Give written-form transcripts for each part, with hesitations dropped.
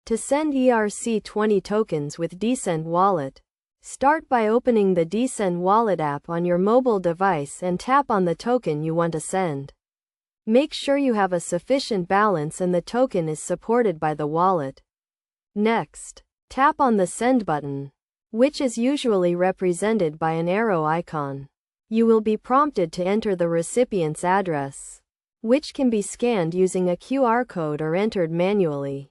To send ERC-20 tokens with Dcent Wallet, start by opening the Dcent Wallet app on your mobile device and tap on the token you want to send. Make sure you have a sufficient balance and the token is supported by the wallet. Next, tap on the Send button, which is usually represented by an arrow icon. You will be prompted to enter the recipient's address, which can be scanned using a QR code or entered manually.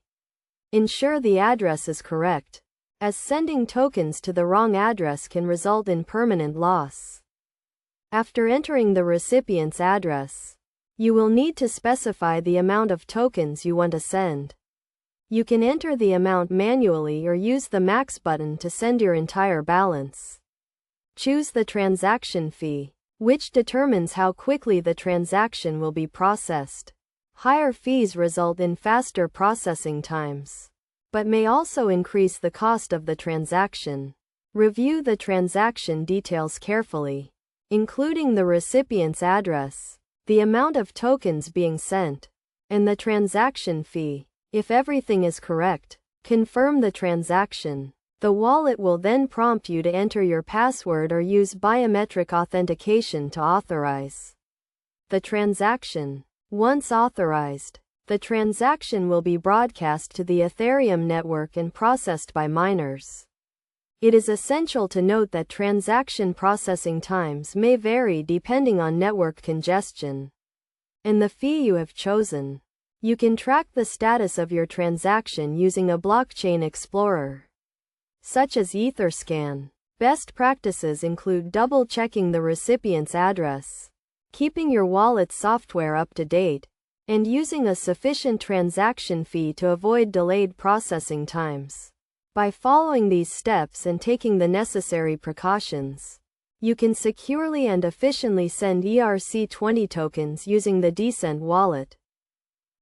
Ensure the address is correct, as sending tokens to the wrong address can result in permanent loss. After entering the recipient's address, you will need to specify the amount of tokens you want to send. You can enter the amount manually or use the max button to send your entire balance. Choose the transaction fee, which determines how quickly the transaction will be processed. Higher fees result in faster processing times, but may also increase the cost of the transaction. Review the transaction details carefully, including the recipient's address, the amount of tokens being sent, and the transaction fee. If everything is correct, confirm the transaction. The wallet will then prompt you to enter your password or use biometric authentication to authorize the transaction. Once authorized, the transaction will be broadcast to the Ethereum network and processed by miners. It is essential to note that transaction processing times may vary depending on network congestion and the fee you have chosen. You can track the status of your transaction using a blockchain explorer, such as Etherscan. Best practices include double-checking the recipient's address, keeping your wallet software up to date, and using a sufficient transaction fee to avoid delayed processing times. By following these steps and taking the necessary precautions, you can securely and efficiently send ERC-20 tokens using the Dcent Wallet.